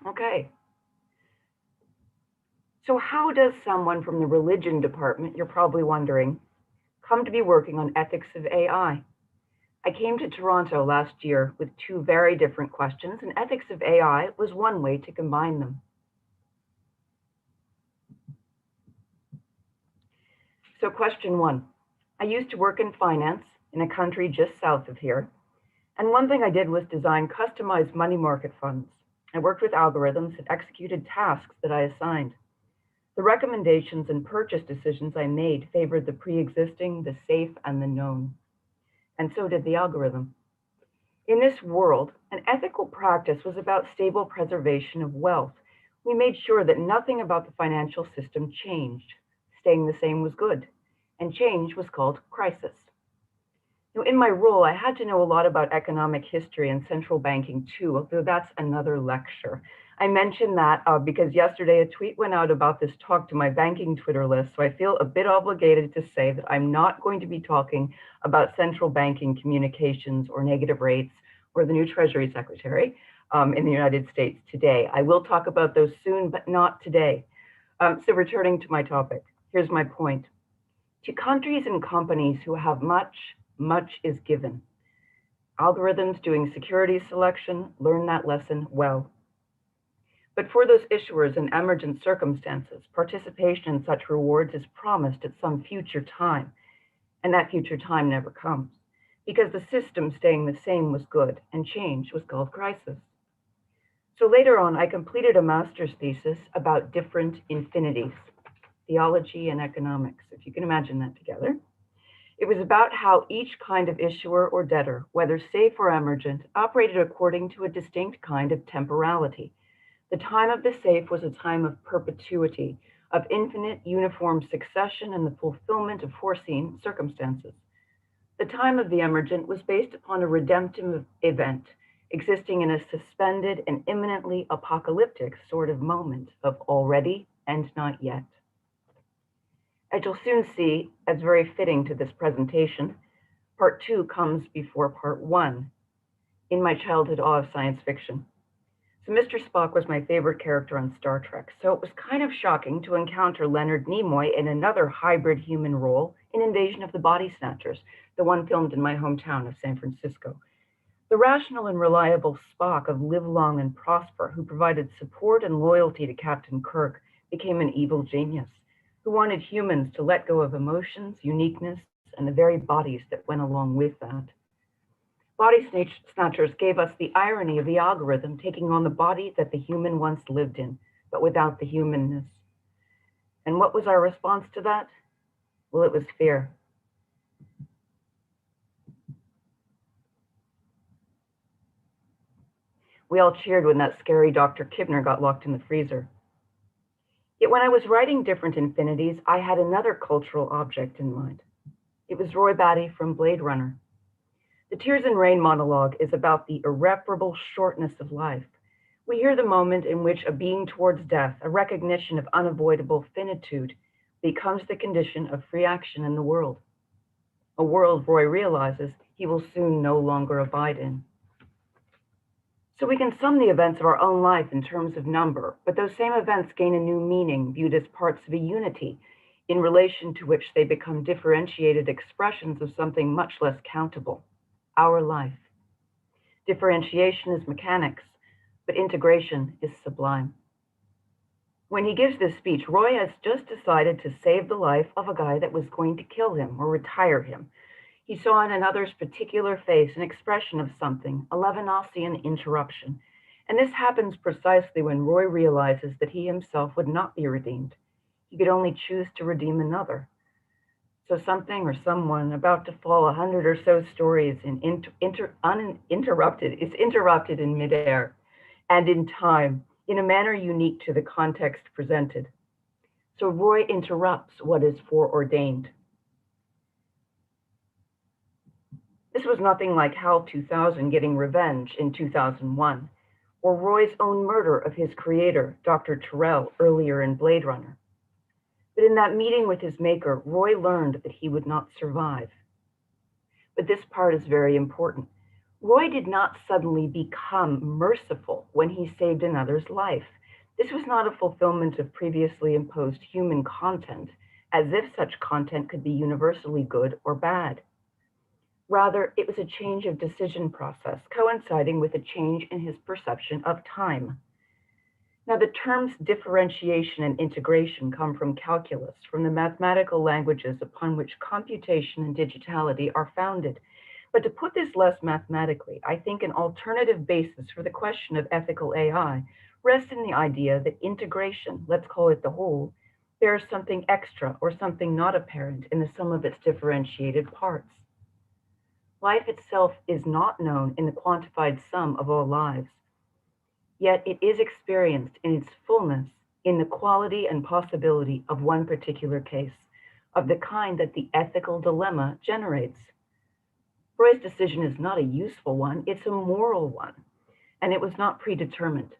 Okay. So how does someone from the religion department, you're probably wondering, come to be working on ethics of AI? I came to Toronto last year with two very different questions, and ethics of AI was one way to combine them. So question one, I used to work in finance in a country just south of here. And one thing I did was design customized money market funds. I worked with algorithms that executed tasks that I assigned. The recommendations and purchase decisions I made favored the pre-existing, the safe, and the known. And so did the algorithm. In this world, an ethical practice was about stable preservation of wealth. We made sure that nothing about the financial system changed. Staying the same was good, and change was called crisis. Now, in my role, I had to know a lot about economic history and central banking too, although that's another lecture. I mentioned that because yesterday a tweet went out about this talk to my banking Twitter list, so I feel a bit obligated to say that I'm not going to be talking about central banking communications or negative rates or the new Treasury Secretary in the United States today. I will talk about those soon, but not today. So returning to my topic, here's my point. To countries and companies who have much is given. Algorithms doing security selection learn that lesson well. But for those issuers in emergent circumstances, participation in such rewards is promised at some future time, and that future time never comes, because the system staying the same was good, and change was called crisis. So later on, I completed a master's thesis about different infinities, theology and economics, if you can imagine that together. It was about how each kind of issuer or debtor, whether safe or emergent, operated according to a distinct kind of temporality. The time of the safe was a time of perpetuity, of infinite uniform succession and the fulfillment of foreseen circumstances. The time of the emergent was based upon a redemptive event, existing in a suspended and imminently apocalyptic sort of moment of already and not yet. As you'll soon see, as very fitting to this presentation, part two comes before part one, in my childhood awe of science fiction. So Mr. Spock was my favorite character on Star Trek, so it was kind of shocking to encounter Leonard Nimoy in another hybrid human role in Invasion of the Body Snatchers, the one filmed in my hometown of San Francisco. The rational and reliable Spock of Live Long and Prosper, who provided support and loyalty to Captain Kirk, became an evil genius who wanted humans to let go of emotions, uniqueness, and the very bodies that went along with that. Body Snatchers gave us the irony of the algorithm taking on the body that the human once lived in, but without the humanness. And what was our response to that? Well, it was fear. We all cheered when that scary Dr. Kibner got locked in the freezer. Yet when I was writing Different Infinities, I had another cultural object in mind. It was Roy Batty from Blade Runner. The Tears and Rain monologue is about the irreparable shortness of life. We hear the moment in which a being towards death, a recognition of unavoidable finitude, becomes the condition of free action in the world. A world Roy realizes he will soon no longer abide in. So we can sum the events of our own life in terms of number, but those same events gain a new meaning viewed as parts of a unity, in relation to which they become differentiated expressions of something much less countable, our life. Differentiation is mechanics, but integration is sublime. When he gives this speech, Roy has just decided to save the life of a guy that was going to kill him or retire him. He saw in another's particular face an expression of something, a Levinasian interruption. And this happens precisely when Roy realizes that he himself would not be redeemed. He could only choose to redeem another. So something or someone about to fall 100 or so stories uninterrupted is interrupted in midair and in time in a manner unique to the context presented. So Roy interrupts what is foreordained. This was nothing like HAL 2000 getting revenge in 2001, or Roy's own murder of his creator, Dr. Tyrell, earlier in Blade Runner. But in that meeting with his maker, Roy learned that he would not survive. But this part is very important. Roy did not suddenly become merciful when he saved another's life. This was not a fulfillment of previously imposed human content, as if such content could be universally good or bad. Rather, it was a change of decision process coinciding with a change in his perception of time. Now, the terms differentiation and integration come from calculus, from the mathematical languages upon which computation and digitality are founded. But to put this less mathematically, I think an alternative basis for the question of ethical AI rests in the idea that integration, let's call it the whole, bears something extra or something not apparent in the sum of its differentiated parts. Life itself is not known in the quantified sum of all lives, yet it is experienced in its fullness in the quality and possibility of one particular case, of the kind that the ethical dilemma generates. Roy's decision is not a useful one, it's a moral one, and it was not predetermined.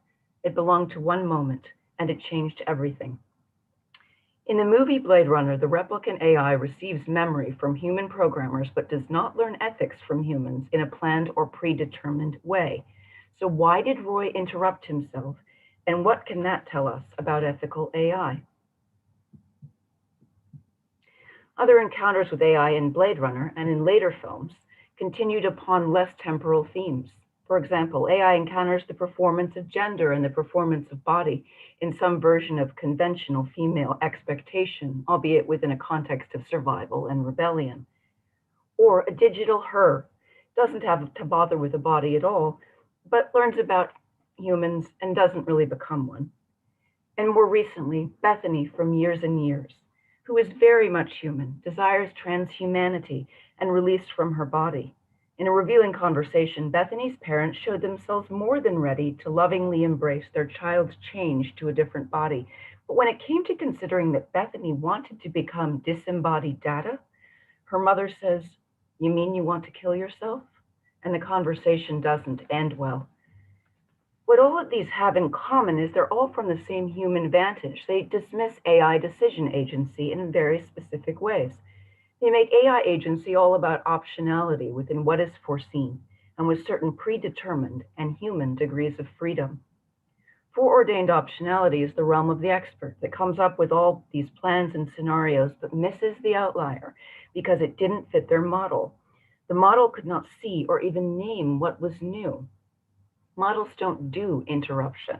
It belonged to one moment, and it changed everything. In the movie Blade Runner, the replicant AI receives memory from human programmers but does not learn ethics from humans in a planned or predetermined way. So why did Roy interrupt himself, and what can that tell us about ethical AI? Other encounters with AI in Blade Runner and in later films continued upon less temporal themes. For example, AI encounters the performance of gender and the performance of body in some version of conventional female expectation, albeit within a context of survival and rebellion. Or a digital her doesn't have to bother with a body at all, but learns about humans and doesn't really become one. And more recently, Bethany from Years and Years, who is very much human, desires transhumanity and release from her body. In a revealing conversation, Bethany's parents showed themselves more than ready to lovingly embrace their child's change to a different body. But when it came to considering that Bethany wanted to become disembodied data, her mother says, "You mean you want to kill yourself?" And the conversation doesn't end well. What all of these have in common is they're all from the same human vantage. They dismiss AI decision agency in very specific ways. They make AI agency all about optionality within what is foreseen and with certain predetermined and human degrees of freedom. Foreordained optionality is the realm of the expert that comes up with all these plans and scenarios but misses the outlier because it didn't fit their model. The model could not see or even name what was new. Models don't do interruption.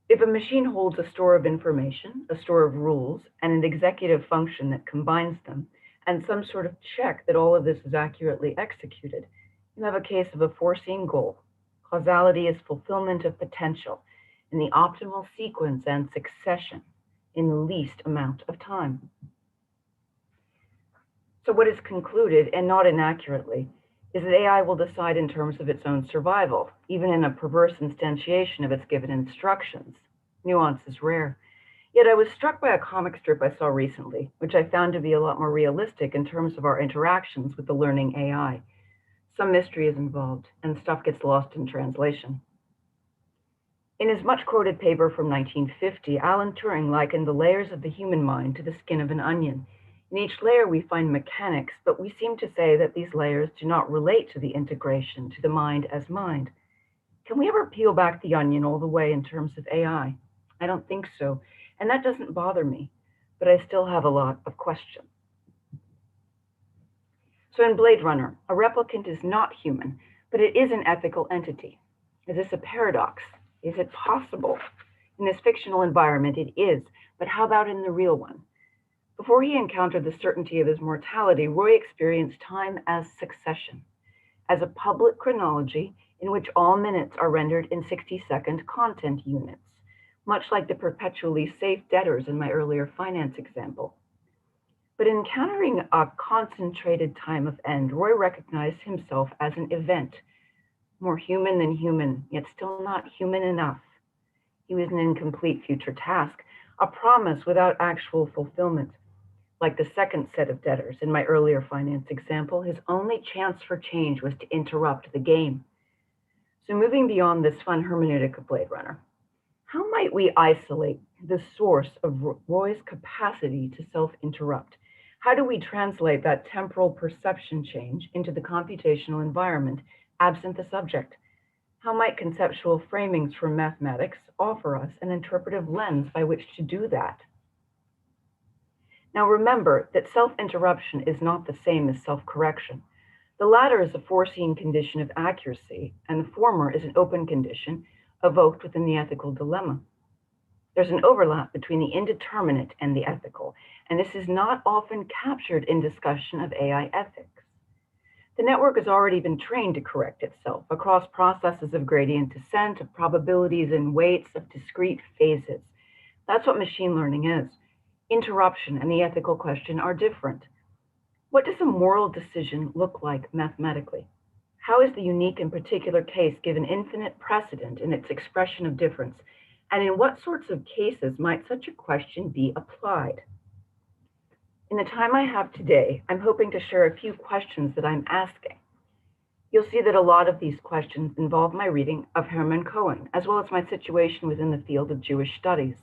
If a machine holds a store of information, a store of rules, and an executive function that combines them, and some sort of check that all of this is accurately executed, you have a case of a foreseen goal. Causality is fulfillment of potential in the optimal sequence and succession in the least amount of time. So what is concluded, and not inaccurately, is that AI will decide in terms of its own survival, even in a perverse instantiation of its given instructions. Nuance is rare. Yet I was struck by a comic strip I saw recently, which I found to be a lot more realistic in terms of our interactions with the learning AI. Some mystery is involved, and stuff gets lost in translation. In his much-quoted paper from 1950, Alan Turing likened the layers of the human mind to the skin of an onion. In each layer we find mechanics, but we seem to say that these layers do not relate to the integration, to the mind as mind. Can we ever peel back the onion all the way in terms of AI? I don't think so, and that doesn't bother me, but I still have a lot of questions. So in Blade Runner, a replicant is not human, but it is an ethical entity. Is this a paradox? Is it possible? In this fictional environment, it is, but how about in the real one? Before he encountered the certainty of his mortality, Roy experienced time as succession, as a public chronology in which all minutes are rendered in 60-second content units, much like the perpetually safe debtors in my earlier finance example. But in encountering a concentrated time of end, Roy recognized himself as an event, more human than human, yet still not human enough. He was an incomplete future task, a promise without actual fulfillment. Like the second set of debtors in my earlier finance example, his only chance for change was to interrupt the game. So moving beyond this fun hermeneutic of Blade Runner, how might we isolate the source of Roy's capacity to self-interrupt? How do we translate that temporal perception change into the computational environment Absent the subject, how might conceptual framings from mathematics offer us an interpretive lens by which to do that? Now remember that self-interruption is not the same as self-correction. The latter is a foreseen condition of accuracy, and the former is an open condition evoked within the ethical dilemma. There's an overlap between the indeterminate and the ethical, and this is not often captured in discussion of AI ethics. The network has already been trained to correct itself across processes of gradient descent, of probabilities and weights, of discrete phases. That's what machine learning is. Interruption and the ethical question are different. What does a moral decision look like mathematically? How is the unique and particular case given infinite precedent in its expression of difference? And in what sorts of cases might such a question be applied? In the time I have today, I'm hoping to share a few questions that I'm asking. You'll see that a lot of these questions involve my reading of Hermann Cohen, as well as my situation within the field of Jewish studies.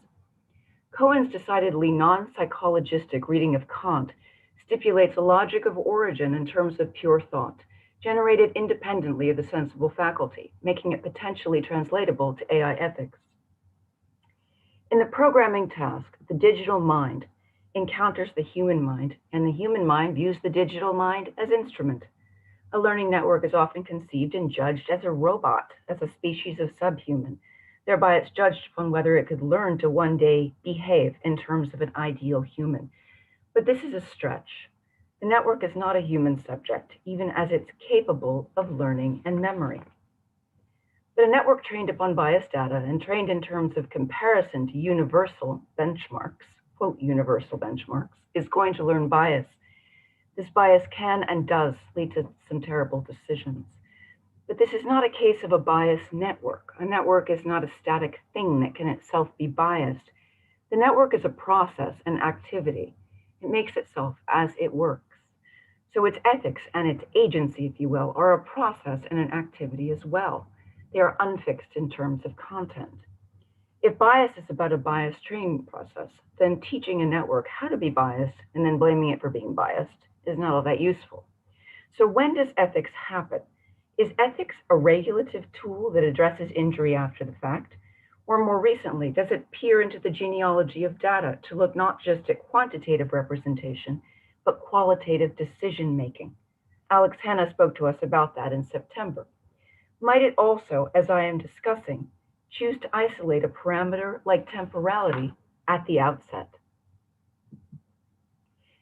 Cohen's decidedly non-psychologistic reading of Kant stipulates a logic of origin in terms of pure thought, generated independently of the sensible faculty, making it potentially translatable to AI ethics. In the programming task, the digital mind encounters the human mind, and the human mind views the digital mind as instrument. A learning network is often conceived and judged as a robot, as a species of subhuman. Thereby, it's judged upon whether it could learn to one day behave in terms of an ideal human. But this is a stretch. The network is not a human subject, even as it's capable of learning and memory. But a network trained upon biased data and trained in terms of comparison to universal benchmarks, quote, universal benchmarks, is going to learn bias. This bias can and does lead to some terrible decisions. But this is not a case of a biased network. A network is not a static thing that can itself be biased. The network is a process, an activity. It makes itself as it works. So its ethics and its agency, if you will, are a process and an activity as well. They are unfixed in terms of content. If bias is about a bias training process, then teaching a network how to be biased and then blaming it for being biased is not all that useful. So when does ethics happen? Is ethics a regulative tool that addresses injury after the fact? Or more recently, does it peer into the genealogy of data to look not just at quantitative representation, but qualitative decision-making? Alex Hanna spoke to us about that in September. Might it also, as I am discussing, choose to isolate a parameter like temporality at the outset?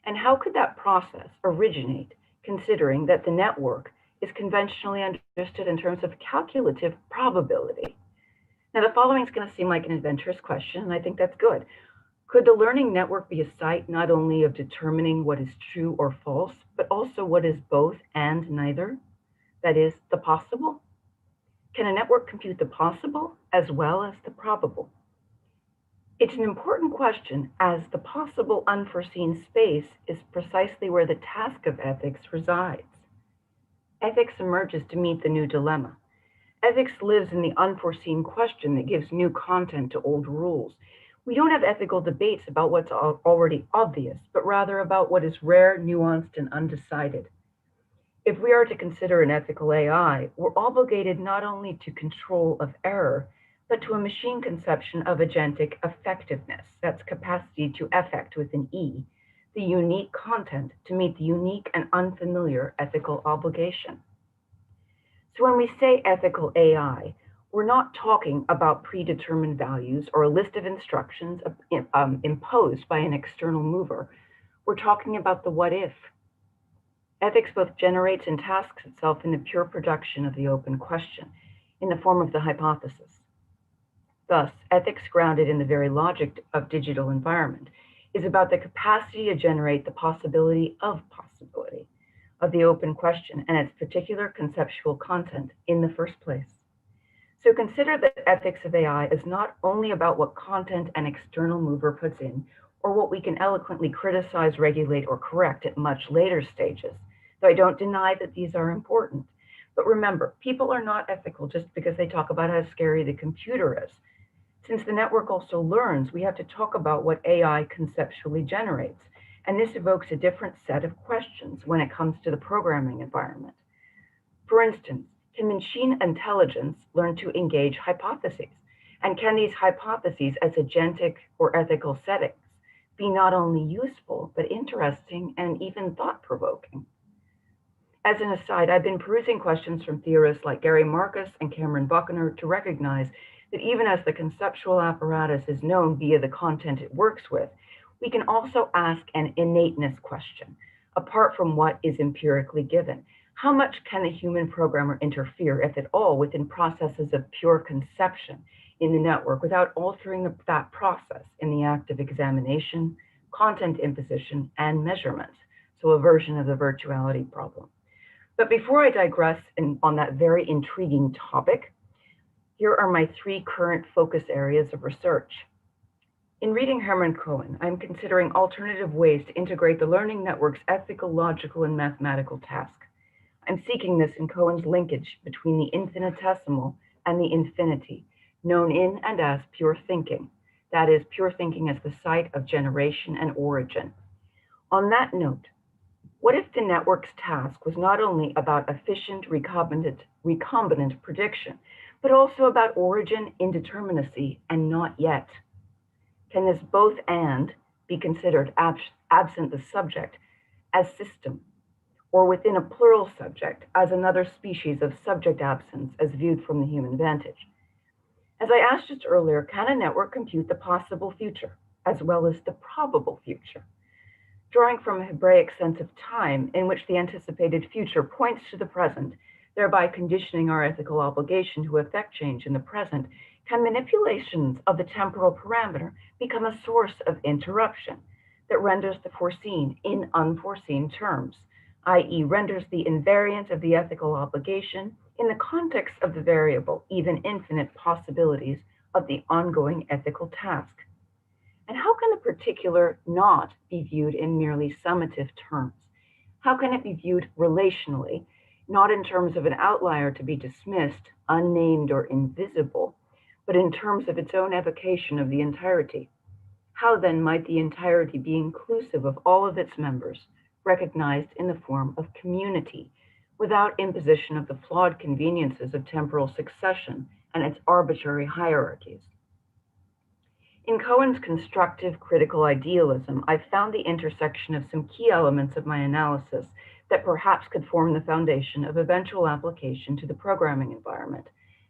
And how could that process originate, considering that the network is conventionally understood in terms of calculative probability? Now, the following is going to seem like an adventurous question, and I think that's good. Could the learning network be a site not only of determining what is true or false, but also what is both and neither? That is, the possible? Can a network compute the possible as well as the probable? It's an important question, as the possible unforeseen space is precisely where the task of ethics resides. Ethics emerges to meet the new dilemma. Ethics lives in the unforeseen question that gives new content to old rules. We don't have ethical debates about what's already obvious, but rather about what is rare, nuanced, and undecided. If we are to consider an ethical AI, we're obligated not only to control of error, but to a machine conception of agentic effectiveness, that's capacity to effect with an E, the unique content to meet the unique and unfamiliar ethical obligation. So when we say ethical AI, we're not talking about predetermined values or a list of instructions imposed by an external mover. We're talking about the what if. Ethics both generates and tasks itself in the pure production of the open question, in the form of the hypothesis. Thus, ethics grounded in the very logic of digital environment is about the capacity to generate the possibility of the open question and its particular conceptual content in the first place. So consider that ethics of AI is not only about what content an external mover puts in, or what we can eloquently criticize, regulate, or correct at much later stages, though I don't deny that these are important. But remember, people are not ethical just because they talk about how scary the computer is. Since the network also learns, we have to talk about what AI conceptually generates. And this evokes a different set of questions when it comes to the programming environment. For instance, Can machine intelligence learn to engage hypotheses? And can these hypotheses as agentic or ethical settings be not only useful, but interesting and even thought-provoking? As an aside, I've been perusing questions from theorists like Gary Marcus and Cameron Buckner to recognize that even as the conceptual apparatus is known via the content it works with, we can also ask an innateness question, apart from what is empirically given. How much can the human programmer interfere, if at all, within processes of pure conception in the network without altering that process in the act of examination, content imposition, and measurement? So a version of the virtuality problem. But before I digress on that very intriguing topic, here are my 3 current focus areas of research. In reading Hermann Cohen, I'm considering alternative ways to integrate the learning network's ethical, logical, and mathematical task. I'm seeking this in Cohen's linkage between the infinitesimal and the infinity, known in and as pure thinking. That is, pure thinking as the site of generation and origin. On that note, what if the network's task was not only about efficient recombinant prediction, but also about origin, indeterminacy, and not yet? Can this both and be considered absent the subject as system, or within a plural subject as another species of subject absence as viewed from the human vantage? As I asked just earlier, can a network compute the possible future as well as the probable future? Drawing from a Hebraic sense of time in which the anticipated future points to the present, thereby conditioning our ethical obligation to effect change in the present, can manipulations of the temporal parameter become a source of interruption that renders the foreseen in unforeseen terms, i.e. renders the invariant of the ethical obligation in the context of the variable, even infinite possibilities of the ongoing ethical task? And how can the particular not be viewed in merely summative terms? How can it be viewed relationally, not in terms of an outlier to be dismissed, unnamed or invisible, but in terms of its own evocation of the entirety? How then might the entirety be inclusive of all of its members, recognized in the form of community, without imposition of the flawed conveniences of temporal succession and its arbitrary hierarchies? In Cohen's constructive critical idealism, I found the intersection of some key elements of my analysis that perhaps could form the foundation of eventual application to the programming environment.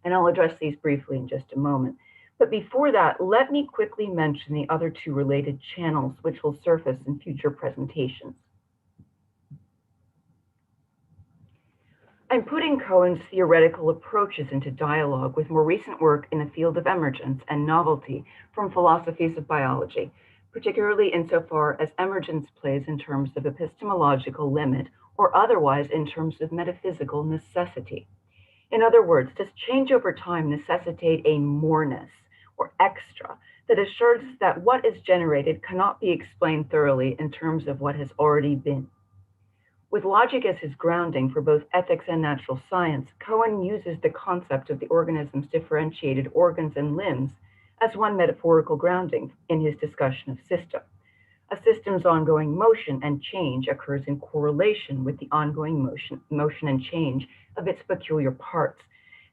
And I'll address these briefly in just a moment. But before that, let me quickly mention the other 2 related channels which will surface in future presentations. I'm putting Cohen's theoretical approaches into dialogue with more recent work in the field of emergence and novelty from philosophies of biology, particularly insofar as emergence plays in terms of epistemological limit or otherwise in terms of metaphysical necessity. In other words, does change over time necessitate a moreness or extra that assures that what is generated cannot be explained thoroughly in terms of what has already been? With logic as his grounding for both ethics and natural science, Cohen uses the concept of the organism's differentiated organs and limbs as one metaphorical grounding in his discussion of system. A system's ongoing motion and change occurs in correlation with the ongoing motion and change of its peculiar parts.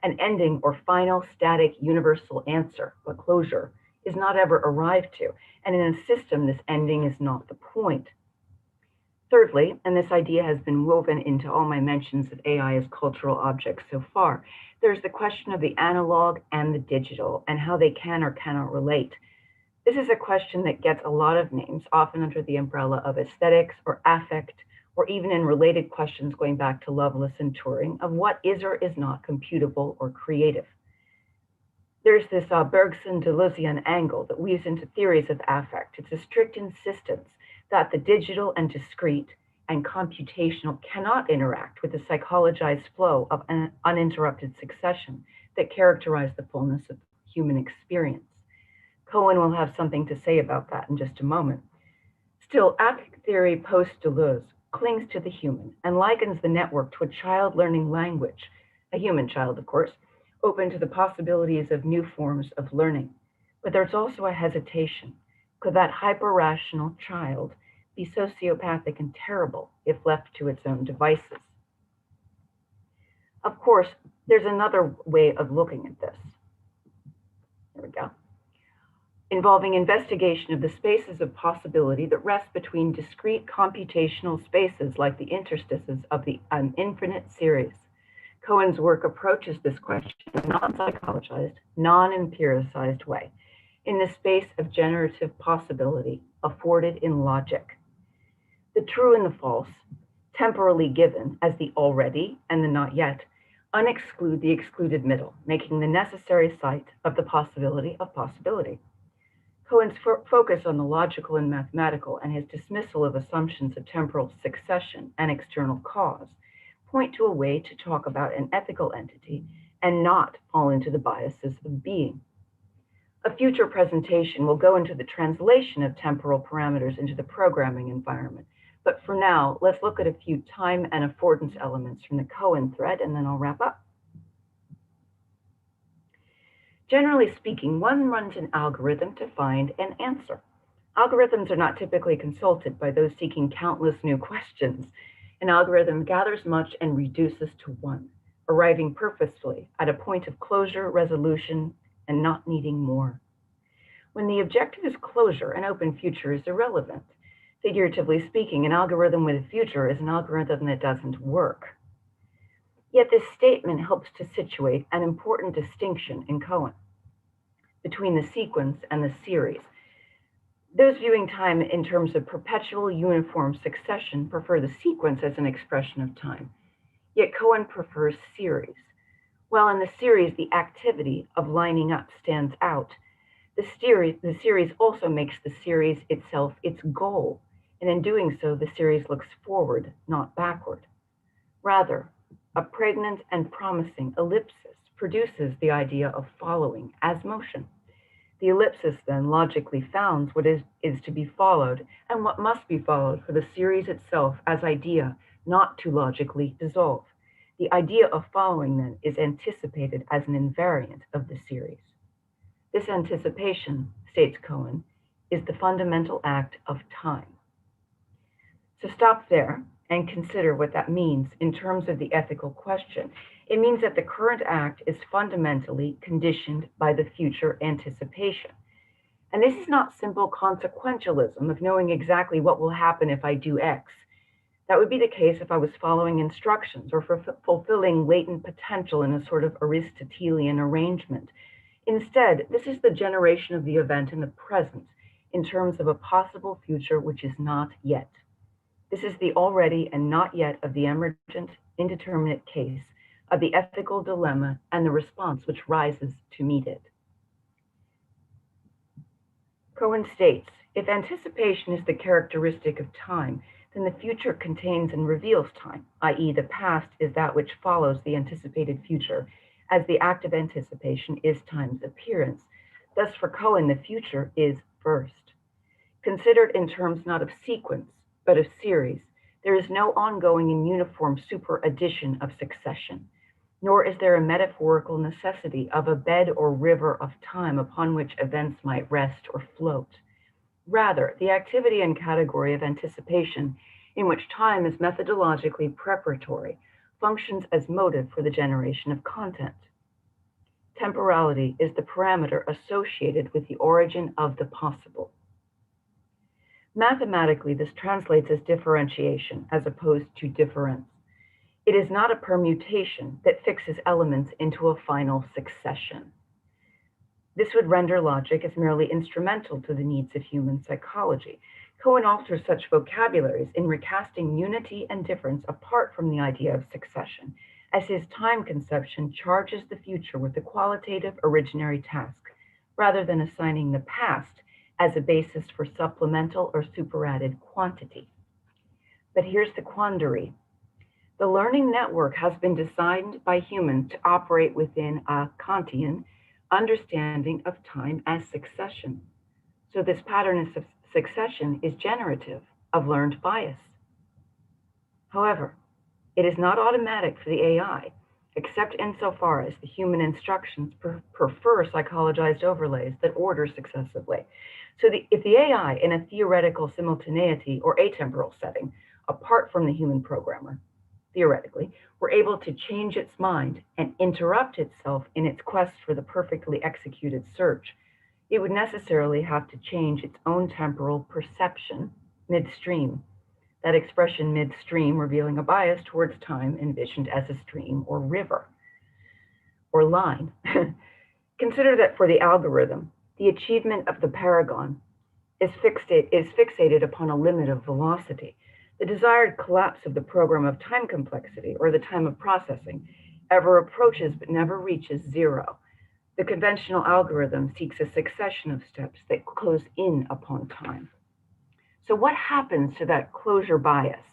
An ending or final static universal answer, or closure, is not ever arrived to, and in a system this ending is not the point. Thirdly, and this idea has been woven into all my mentions of AI as cultural objects so far, there's the question of the analog and the digital and how they can or cannot relate. This is a question that gets a lot of names, often under the umbrella of aesthetics or affect, or even in related questions going back to Lovelace and Turing of what is or is not computable or creative. There's this Bergson-Deleuzian angle that weaves into theories of affect. It's a strict insistence that the digital and discrete and computational cannot interact with the psychologized flow of an uninterrupted succession that characterize the fullness of human experience. Cohen will have something to say about that in just a moment. Still, affect theory post-Deleuze clings to the human and likens the network to a child learning language, a human child, of course, open to the possibilities of new forms of learning. But there's also a hesitation. Could that hyper-rational child be sociopathic and terrible if left to its own devices? Of course, There's another way of looking at this. There we go. Involving investigation of the spaces of possibility that rest between discrete computational spaces like the interstices of an infinite series. Cohen's work approaches this question in a non-psychologized, non-empiricized way, in the space of generative possibility afforded in logic. The true and the false, temporally given as the already and the not yet, unexclude the excluded middle, making the necessary site of the possibility of possibility. Cohen's focus on the logical and mathematical and his dismissal of assumptions of temporal succession and external cause point to a way to talk about an ethical entity and not fall into the biases of being. A future presentation will go into the translation of temporal parameters into the programming environment, but for now, let's look at a few time and affordance elements from the Cohen thread, and then I'll wrap up. Generally speaking, one runs an algorithm to find an answer. Algorithms are not typically consulted by those seeking countless new questions. An algorithm gathers much and reduces to one, arriving purposefully at a point of closure, resolution, and not needing more. When the objective is closure, an open future is irrelevant. Figuratively speaking, an algorithm with a future is an algorithm that doesn't work. Yet this statement helps to situate an important distinction in Cohen between the sequence and the series. Those viewing time in terms of perpetual uniform succession prefer the sequence as an expression of time, yet Cohen prefers series. While in the series, the activity of lining up stands out, the series also makes the series itself its goal, and in doing so, the series looks forward, not backward. Rather, a pregnant and promising ellipsis produces the idea of following as motion. The ellipsis then logically founds what is to be followed and what must be followed for the series itself as idea, not to logically dissolve. The idea of following then is anticipated as an invariant of the series. This anticipation, states Cohen, is the fundamental act of time. So stop there and consider what that means in terms of the ethical question. It means that the current act is fundamentally conditioned by the future anticipation. And this is not simple consequentialism of knowing exactly what will happen if I do X. That would be the case if I was following instructions or for fulfilling latent potential in a sort of Aristotelian arrangement. Instead, this is the generation of the event in the present in terms of a possible future which is not yet. This is the already and not yet of the emergent, indeterminate case of the ethical dilemma and the response which rises to meet it. Cohen states, if anticipation is the characteristic of time, then the future contains and reveals time, i.e. the past is that which follows the anticipated future, as the act of anticipation is time's appearance. Thus for Cohen, the future is first. Considered in terms not of sequence, but of series, there is no ongoing and uniform superaddition of succession, nor is there a metaphorical necessity of a bed or river of time upon which events might rest or float. Rather, the activity and category of anticipation, in which time is methodologically preparatory, functions as motive for the generation of content. Temporality is the parameter associated with the origin of the possible. Mathematically, this translates as differentiation as opposed to difference. It is not a permutation that fixes elements into a final succession. This would render logic as merely instrumental to the needs of human psychology. Cohen alters such vocabularies in recasting unity and difference apart from the idea of succession, as his time conception charges the future with a qualitative originary task, rather than assigning the past as a basis for supplemental or superadded quantity. But here's the quandary. The learning network has been designed by humans to operate within a Kantian understanding of time as succession. So this pattern of succession is generative of learned bias. However, it is not automatic for the AI, except insofar as the human instructions prefer psychologized overlays that order successively. So if the AI in a theoretical simultaneity or atemporal setting, apart from the human programmer, theoretically, were able to change its mind and interrupt itself in its quest for the perfectly executed search, it would necessarily have to change its own temporal perception midstream. That expression midstream revealing a bias towards time envisioned as a stream or river or line. Consider that for the algorithm, the achievement of the paragon is fixated upon a limit of velocity. The desired collapse of the program of time complexity, or the time of processing, ever approaches but never reaches zero. The conventional algorithm seeks a succession of steps that close in upon time. So what happens to that closure bias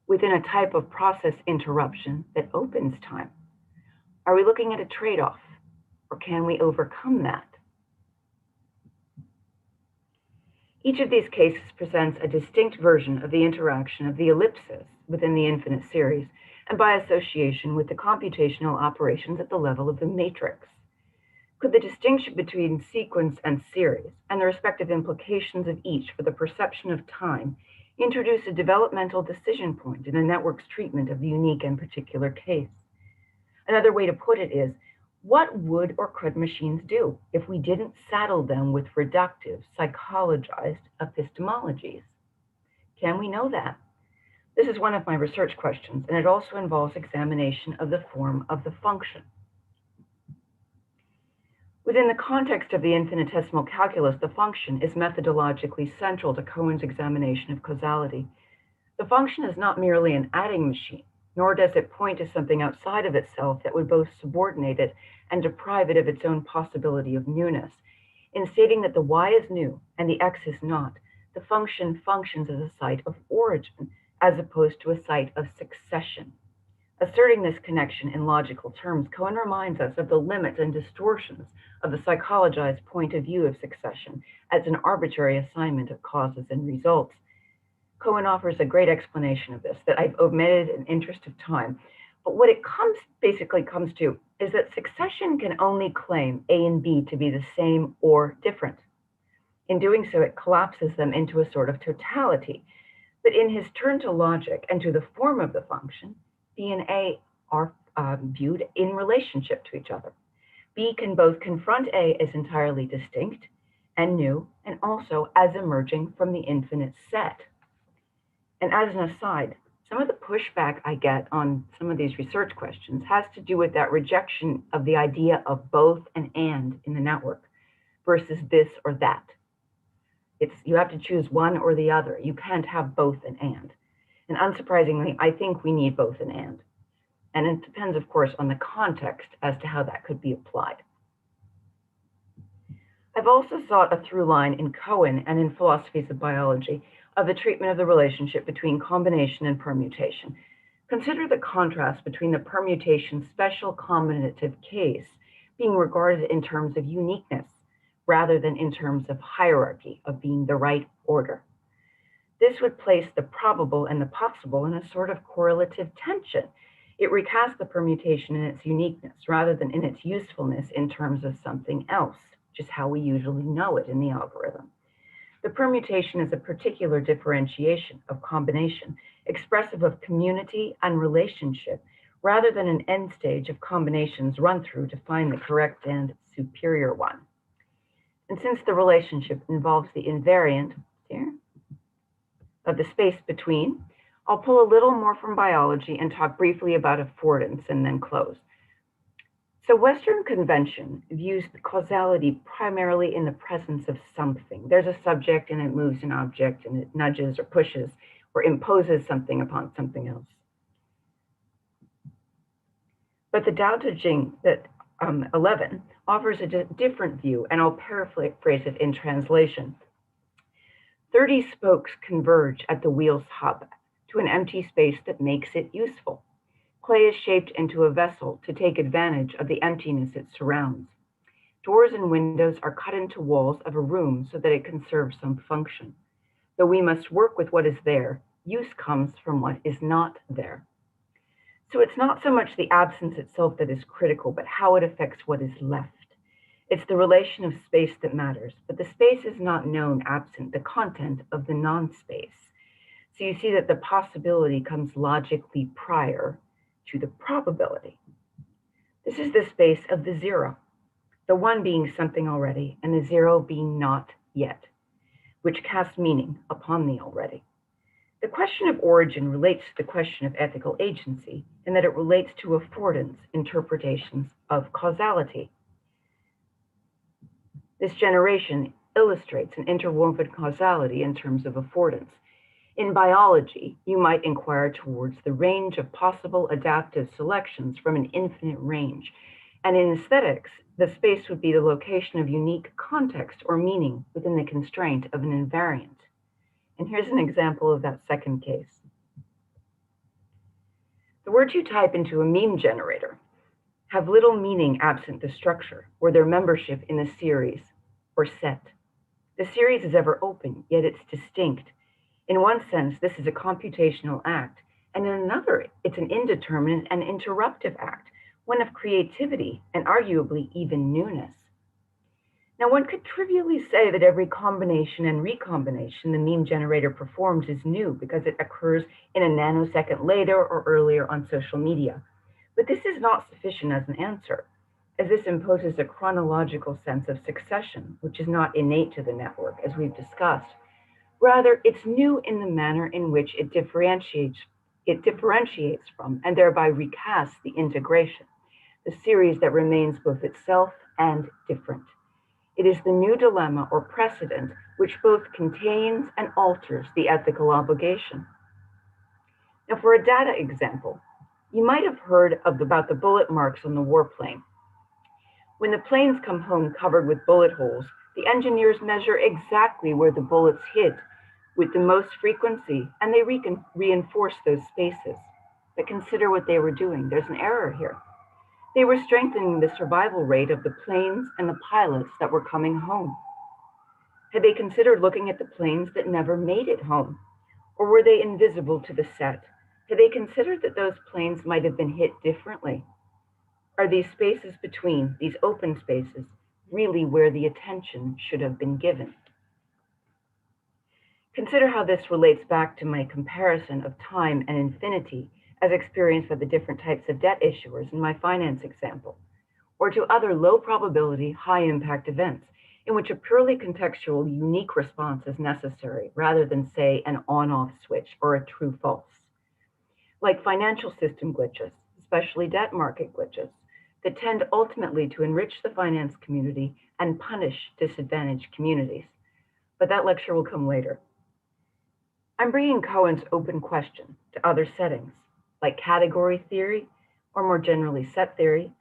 within a type of process interruption that opens time? Are we looking at a trade-off, or can we overcome that? Each of these cases presents a distinct version of the interaction of the ellipses within the infinite series, and by association with the computational operations at the level of the matrix. Could the distinction between sequence and series, and the respective implications of each for the perception of time, introduce a developmental decision point in a network's treatment of the unique and particular case? Another way to put it is, what would or could machines do if we didn't saddle them with reductive, psychologized epistemologies? Can we know that? This is one of my research questions, and it also involves examination of the form of the function. Within the context of the infinitesimal calculus, the function is methodologically central to Cohen's examination of causality. The function is not merely an adding machine, nor does it point to something outside of itself that would both subordinate it and deprive it of its own possibility of newness. In stating that the y is new and the x is not, the function functions as a site of origin as opposed to a site of succession. Asserting this connection in logical terms, Cohen reminds us of the limits and distortions of the psychologized point of view of succession as an arbitrary assignment of causes and results. Cohen offers a great explanation of this that I've omitted in interest of time, but what it basically comes to is that succession can only claim A and B to be the same or different. In doing so, it collapses them into a sort of totality. But in his turn to logic and to the form of the function, B and A are viewed in relationship to each other. B can both confront A as entirely distinct and new, and also as emerging from the infinite set. And as an aside, some of the pushback I get on some of these research questions has to do with that rejection of the idea of both and in the network versus this or that. You have to choose one or the other. You can't have both and. And unsurprisingly, I think we need both and. And it depends, of course, on the context as to how that could be applied. I've also sought a through line in Cohen and in philosophies of biology of the treatment of the relationship between combination and permutation. Consider the contrast between the permutation special combinative case being regarded in terms of uniqueness rather than in terms of hierarchy, of being the right order. This would place the probable and the possible in a sort of correlative tension. It recasts the permutation in its uniqueness rather than in its usefulness in terms of something else, which is how we usually know it in the algorithm. The permutation is a particular differentiation of combination, expressive of community and relationship, rather than an end stage of combinations run through to find the correct and superior one. And since the relationship involves the invariant here of the space between, I'll pull a little more from biology and talk briefly about affordance and then close. So Western convention views the causality primarily in the presence of something. There's a subject and it moves an object and it nudges or pushes or imposes something upon something else. But the Tao Te Ching that 11 offers a different view, and I'll paraphrase it in translation. 30 spokes converge at the wheel's hub to an empty space that makes it useful. Clay is shaped into a vessel to take advantage of the emptiness it surrounds. Doors and windows are cut into walls of a room so that it can serve some function. Though we must work with what is there, use comes from what is not there. So it's not so much the absence itself that is critical, but how it affects what is left. It's the relation of space that matters, but the space is not known absent the content of the non-space. So you see that the possibility comes logically prior to the probability. This is the space of the zero, the one being something already and the zero being not yet, which casts meaning upon the already. The question of origin relates to the question of ethical agency in that it relates to affordance interpretations of causality. This generation illustrates an interwoven causality in terms of affordance. In biology, you might inquire towards the range of possible adaptive selections from an infinite range. And in aesthetics, the space would be the location of unique context or meaning within the constraint of an invariant. And here's an example of that second case. The words you type into a meme generator have little meaning absent the structure or their membership in a series or set. The series is ever open, yet it's distinct. In one sense, this is a computational act, and in another, it's an indeterminate and interruptive act, one of creativity and arguably even newness. Now, one could trivially say that every combination and recombination the meme generator performs is new because it occurs in a nanosecond later or earlier on social media. But this is not sufficient as an answer, as this imposes a chronological sense of succession, which is not innate to the network, as we've discussed. Rather, it's new in the manner in which it differentiates from and thereby recasts the integration, the series that remains both itself and different. It is the new dilemma or precedent which both contains and alters the ethical obligation. Now, for a data example, you might have heard about the bullet marks on the warplane. When the planes come home covered with bullet holes, the engineers measure exactly where the bullets hit with the most frequency, and they reinforce those spaces. But consider what they were doing. There's an error here. They were strengthening the survival rate of the planes and the pilots that were coming home. Had they considered looking at the planes that never made it home? Or were they invisible to the set? Had they considered that those planes might have been hit differently? Are these spaces between, these open spaces, really where the attention should have been given? Consider how this relates back to my comparison of time and infinity as experienced by the different types of debt issuers in my finance example, or to other low probability, high impact events in which a purely contextual, unique response is necessary rather than, say, an on-off switch or a true-false. Like financial system glitches, especially debt market glitches, that tend ultimately to enrich the finance community and punish disadvantaged communities. But that lecture will come later. I'm bringing Cohen's open question to other settings, like category theory, or more generally set theory,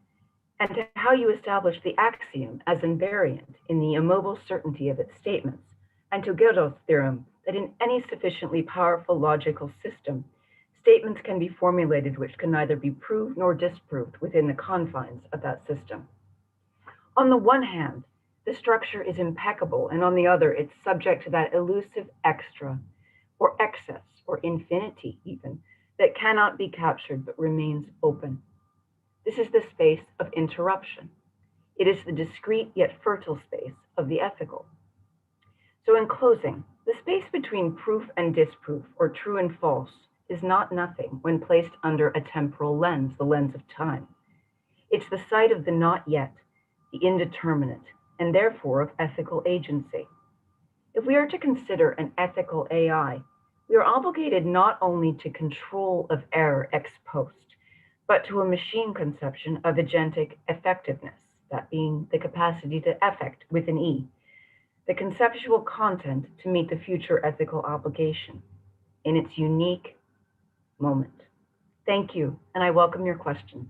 and to how you establish the axiom as invariant in the immobile certainty of its statements, and to Gödel's theorem that in any sufficiently powerful logical system, statements can be formulated which can neither be proved nor disproved within the confines of that system. On the one hand, the structure is impeccable, and on the other, it's subject to that elusive extra, or excess, or infinity even, that cannot be captured but remains open. This is the space of interruption. It is the discrete yet fertile space of the ethical. So in closing, the space between proof and disproof, or true and false, is not nothing when placed under a temporal lens, the lens of time. It's the site of the not yet, the indeterminate, and therefore of ethical agency. If we are to consider an ethical AI, we are obligated not only to control of error ex post, but to a machine conception of agentic effectiveness, that being the capacity to effect with an E, the conceptual content to meet the future ethical obligation in its unique moment. Thank you, and I welcome your questions.